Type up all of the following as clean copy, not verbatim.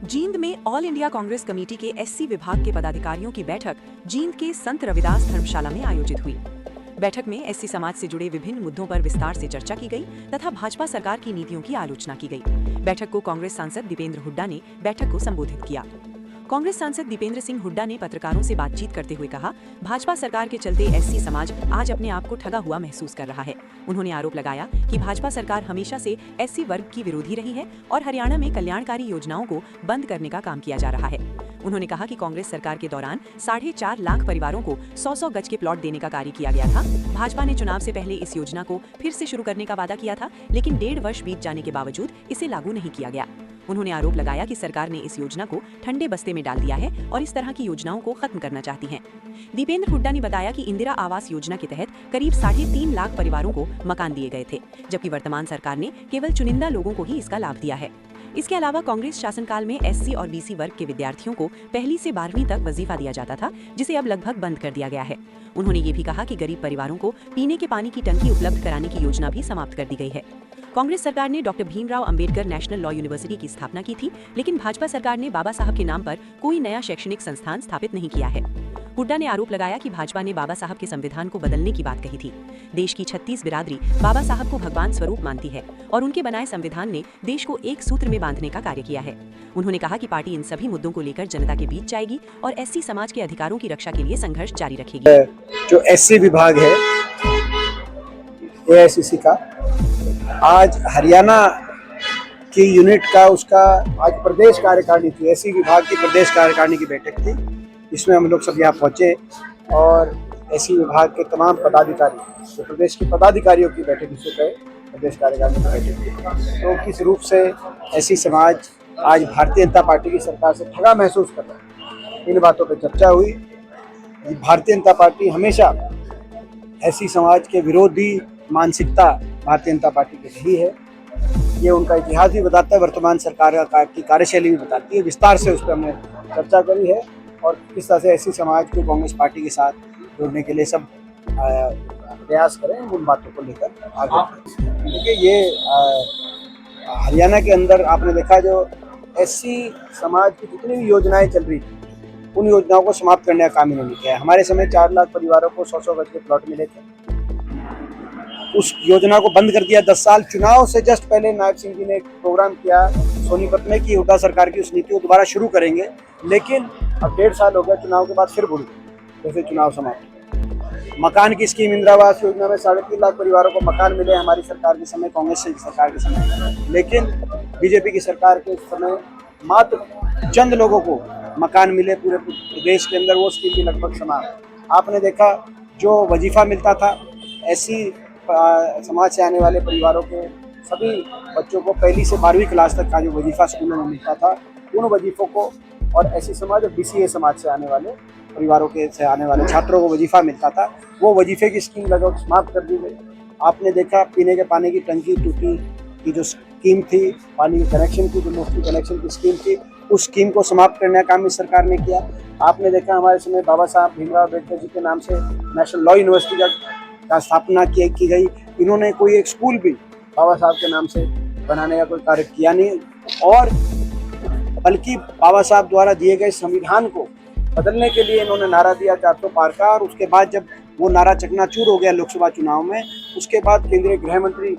जींद में all India Congress committee के SC विभाग के पदाधिकारियों की बैठक जींद के संत रविदास धर्मशाला में आयोजित हुई। बैठक में एससी समाज से जुड़े विभिन्न मुद्दों पर विस्तार से चर्चा की गई तथा भाजपा सरकार की नीतियों की आलोचना की गई। बैठक को कांग्रेस सांसद दीपेंद्र हुड्डा ने बैठक को संबोधित किया। कांग्रेस सांसद दीपेंद्र सिंह हुड्डा ने पत्रकारों से बातचीत करते हुए कहा, भाजपा सरकार के चलते एससी समाज आज अपने आप को ठगा हुआ महसूस कर रहा है। उन्होंने आरोप लगाया कि भाजपा सरकार हमेशा से एससी वर्ग की विरोधी रही है और हरियाणा में कल्याणकारी योजनाओं को बंद करने का काम किया जा रहा है। उन्होंने कहा कि कांग्रेस सरकार के दौरान 4.5 लाख परिवारों को 100-100 गज के प्लॉट देने का कार्य किया गया था। भाजपा ने चुनाव से पहले इस योजना को फिर से शुरू करने का वादा किया था, लेकिन 1.5 वर्ष बीत जाने के बावजूद इसे लागू नहीं किया गया। उन्होंने आरोप लगाया कि सरकार ने इस योजना को ठंडे बस्ते में डाल दिया है और इस तरह की योजनाओं को खत्म करना चाहती है। दीपेंद्र हुड्डा ने बताया कि इंदिरा आवास योजना के तहत करीब 3.5 लाख परिवारों को मकान दिए गए थे, जबकि वर्तमान सरकार ने केवल चुनिंदा लोगों को ही इसका लाभ दिया है। इसके अलावा कांग्रेस शासनकाल में एससी और बीसी वर्ग के विद्यार्थियों को 1 से 12वीं तक वजीफा दिया जाता था, जिसे अब लगभग बंद कर दिया गया है। उन्होंने ये भी कहा कि गरीब परिवारों को पीने के पानी की टंकी उपलब्ध कराने की योजना भी समाप्त कर दी गई है। कांग्रेस सरकार ने doctor Bhimrao Ambedkar national law university की स्थापना की थी, लेकिन भाजपा सरकार ने बाबा साहब के नाम पर कोई नया शैक्षणिक संस्थान स्थापित नहीं किया है। हुड्डा ने आरोप लगाया कि भाजपा ने बाबा साहब के संविधान को बदलने की बात कही थी। देश की 36 बिरादरी बाबा साहब को भगवान स्वरूप मानती है और उनके बनाए संविधान ने देश को एक सूत्र में बांधने का कार्य किया है। उन्होंने कहा कि पार्टी इन सभी मुद्दों को लेकर जनता के बीच जाएगी और एससी समाज के अधिकारों की रक्षा के लिए संघर्ष जारी रखेगी। जो एससी विभाग है एआईसीसी का, आज हरियाणा की यूनिट का उसका आज प्रदेश कार्यकारिणी थी, एससी विभाग की प्रदेश कार्यकारिणी की बैठक थी। इसमें हम लोग सब यहाँ पहुँचे और एससी विभाग के तमाम पदाधिकारी, तो प्रदेश के पदाधिकारियों की बैठक इसे गए, प्रदेश कार्यकारिणी की बैठक थी। तो किस रूप से एससी समाज आज भारतीय जनता पार्टी की सरकार से ठगा महसूस कर रहा है, इन बातों पर चर्चा हुई। भारतीय जनता पार्टी हमेशा एससी समाज के विरोधी मानसिकता भारतीय जनता पार्टी की रही है। ये उनका इतिहास भी बताता है, वर्तमान सरकार की कार्यशैली भी बताती है। विस्तार से उस पर हमने चर्चा करी है और किस तरह से एससी समाज को कांग्रेस पार्टी के साथ जोड़ने के लिए सब प्रयास करें, उन बातों को लेकर आगे। क्योंकि ये हरियाणा के अंदर आपने देखा, जो एससी समाज की जितनी भी योजनाएं चल रही थी, उन योजनाओं को समाप्त करने का काम इन्होंने किया है। हमारे समय 4 लाख परिवारों को 100-100 गज के प्लॉट मिले थे, उस योजना को बंद कर दिया। 10 साल चुनाव से जस्ट पहले नायब सिंह जी ने एक प्रोग्राम किया सोनीपत में कि हुड्डा सरकार की उस नीति को दोबारा शुरू करेंगे, लेकिन अब 1.5 साल हो गया, चुनाव के बाद फिर भूल गए, जैसे चुनाव समाप्त। मकान की स्कीम इंदिरा आवास योजना में 3.5 लाख परिवारों को मकान मिले हमारी सरकार के समय, कांग्रेस की सरकार के समय, लेकिन बीजेपी की सरकार के समय मात्र चंद लोगों को मकान मिले पूरे प्रदेश के अंदर, वो स्कीम भी लगभग समाप्त। आपने देखा जो वजीफा मिलता था एससी समाज से आने वाले परिवारों के सभी बच्चों को 1 से 12वीं क्लास तक का जो वजीफा स्कूलों में मिलता था, उन वजीफों को, और एससी समाज और बीसीए समाज से आने वाले परिवारों के से आने वाले छात्रों को वजीफा मिलता था, वो वजीफे की स्कीम लगभग समाप्त कर दी गई। आपने देखा पीने के पानी की टंकी टूटी की जो स्कीम थी, पानी के कनेक्शन की जो मुफ्त कनेक्शन की स्कीम थी, उस स्कीम को समाप्त करने का काम इस सरकार ने किया। आपने देखा हमारे समय बाबा साहब भीमराव अम्बेडकर जी के नाम से नेशनल लॉ यूनिवर्सिटी का स्थापना की गई। इन्होंने कोई एक स्कूल भी बाबा साहब के नाम से बनाने का कोई कार्य किया नहीं, और बल्कि बाबा साहब द्वारा दिए गए संविधान को बदलने के लिए इन्होंने नारा दिया 400 पार का, और उसके बाद जब वो नारा चकनाचूर हो गया लोकसभा चुनाव में, उसके बाद केंद्रीय गृह मंत्री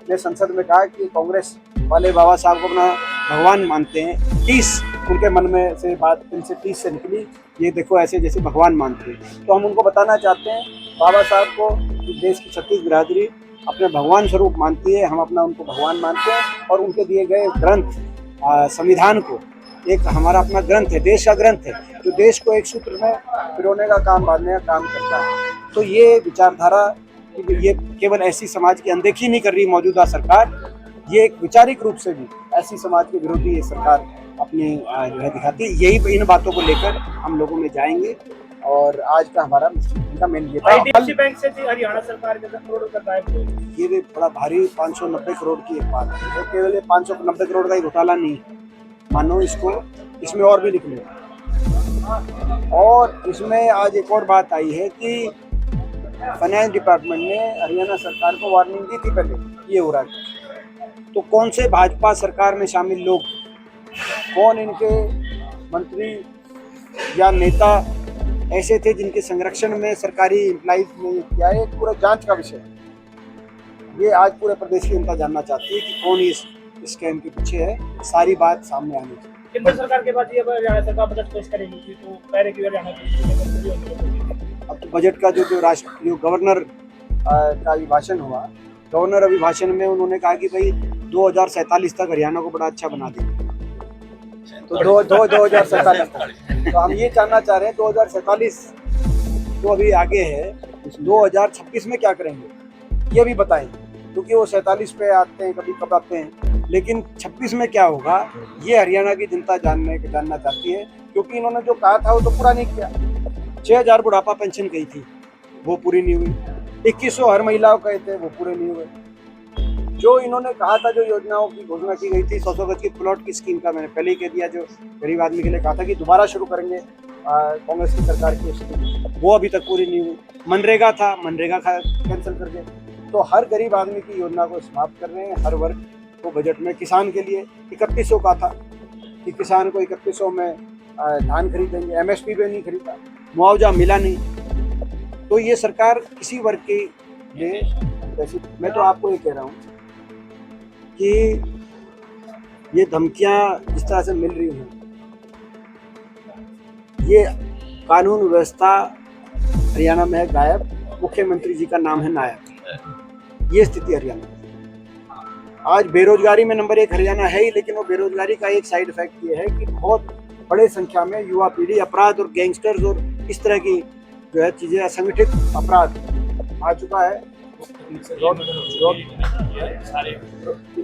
ने संसद में कहा कि कांग्रेस वाले बाबा साहब को अपना भगवान मानते हैं। 30 उनके मन में से बात इनसे 30 से निकली, ये देखो ऐसे जैसे भगवान मानते हैं। तो हम उनको बताना चाहते हैं, बाबा साहब को देश की 36 बिरादरी अपने भगवान स्वरूप मानती है, हम अपना उनको भगवान मानते हैं, और उनके दिए गए ग्रंथ संविधान को एक हमारा अपना ग्रंथ है, देश का ग्रंथ है, जो देश को एक सूत्र में पिरोने का काम, बांधने का काम करता है। तो ये विचारधारा, ये केवल एससी समाज की अनदेखी नहीं कर रही मौजूदा सरकार, ये एक वैचारिक रूप से भी एससी समाज के विरोधी ये सरकार अपनी जो है दिखाती है। यही इन बातों को लेकर हम लोगों में जाएंगे, और आज का हमारा मेन ये था। आईडीएफसी बैंक से हरियाणा सरकार के करोड़ों का दायित्व, ये बड़ा भारी 590 करोड़ की एक बात है। तो केवल ये 590 करोड़ का ही घोटाला नहीं, मानो इसको, इसमें और भी लिख लो। और इसमें आज एक और बात आई है कि फाइनेंस डिपार्टमेंट ने हरियाणा सरकार को वार्निंग दी थी पहले ये हो रहा है। तो कौन से भाजपा सरकार में शामिल लोग कौन इनके मंत्री या नेता ऐसे थे जिनके संरक्षण में सरकारी एम्प्लॉइज ने ये किया है, पूरा जांच का विषय है। ये आज पूरे प्रदेश की जनता जानना चाहती है कि कौन इस स्कैम के पीछे है। सारी बात सामने आनी चाहिए। केंद्र सरकार के पास ये हरियाणा सरकार बजट पेश करेगी थी, तो पहले की हरियाणा अब तो बजट का जो गवर्नर का अभिभाषण हुआ, गवर्नर अभिभाषण में उन्होंने कहा कि भाई 2047 तक हरियाणा को बड़ा अच्छा बना देंगे। तो 2047 तक तो हम ये जानना चाह रहे हैं 2047 जो अभी आगे है, 2026 में क्या करेंगे ये भी बताएं, क्योंकि वो 47 पे आते हैं, कभी कब आते हैं, लेकिन 26 में क्या होगा ये हरियाणा की जनता जानना चाहती है। क्योंकि इन्होंने जो कहा था वो तो पूरा नहीं किया। 6000 बुढ़ापा पेंशन कही थी, वो पूरी नहीं हुई। 2100 हर महिलाओं कहे थे, वो पूरे नहीं हुए। जो इन्होंने कहा था, जो योजनाओं की घोषणा की गई थी, 100 गज की प्लॉट की स्कीम का मैंने पहले ही कह दिया, जो गरीब आदमी के लिए कहा था कि दोबारा शुरू करेंगे कांग्रेस की सरकार की स्कीम, वो अभी तक पूरी नहीं हुई। मनरेगा था, मनरेगा कैंसिल कर दिया। तो हर गरीब आदमी की योजना को समाप्त कर रहे हैं, हर वर्ग को बजट में। किसान के लिए 3100 का था कि किसान को 3100 में धान खरीदेंगे, MSP पे नहीं खरीदा, मुआवजा मिला नहीं। तो ये सरकार किसी वर्ग के लिए वैसी, मैं तो आपको ये कह रहा हूँ कि ये धमकियां जिस तरह से मिल रही हैं, ये कानून व्यवस्था हरियाणा में है गायब, मुख्यमंत्री जी का नाम है नायब। ये स्थिति हरियाणा में आज बेरोजगारी में नंबर 1 हरियाणा है ही, लेकिन वो बेरोजगारी का एक साइड इफेक्ट ये है कि बहुत बड़े संख्या में युवा पीढ़ी अपराध और गैंगस्टर्स और इस तरह की जो है चीजें, असंगठित अपराध आ चुका है।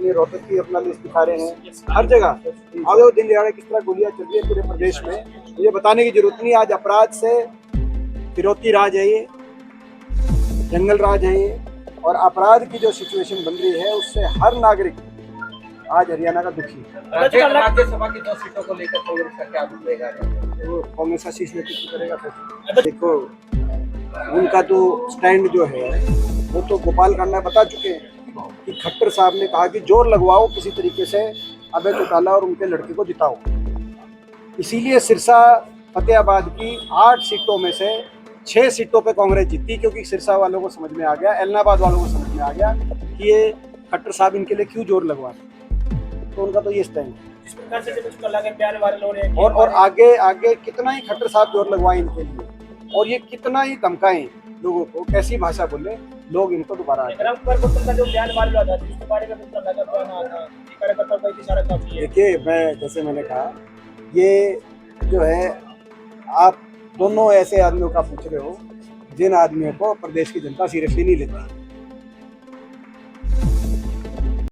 रोहतक की अपना लिस्ट दिखा रहे हैं, हर जगह आगे वो दिन दिहाड़े किस तरह गोलियां चल रही है पूरे प्रदेश में, मुझे बताने की जरूरत नहीं। आज अपराध से फिरौती राज है ये, जंगल राज है ये, और अपराध की जो सिचुएशन बन रही है उससे हर नागरिक आज हरियाणा का दुखी है। राज्यसभा की 2 सीटों को लेकर कांग्रेस का क्या रहेगा? वो कांग्रेस का शीर्ष नेतृत्व करेगा। फिर देखो, उनका तो स्टैंड जो है वो तो गोपाल कांडा बता चुके हैं कि खट्टर साहब ने कहा कि जोर लगवाओ किसी तरीके से अभय चौटाला और उनके लड़के को जिताओ। इसीलिए सिरसा फतेहाबाद की 8 सीटों में से 6 सीटों पे कांग्रेस जीती, क्योंकि सिरसा वालों को समझ में आ गया, एलनाबाद वालों को समझ में आ गया कि ये खट्टर साहब इनके लिए क्यों जोर लगवा रहे। तो उनका तो ये स्टैंड है। और आगे कितना ही खट्टर साहब जोर लगवाए इनके लिए, और ये कितना ही धमकाएं लोगों को, कैसी भाषा बोले, लोग इनको दोबारा। देखिए, जैसे मैंने कहा, ये जो है आप दोनों ऐसे आदमियों का पूछ रहे हो जिन आदमियों को प्रदेश की जनता सीरियसली नहीं लेती।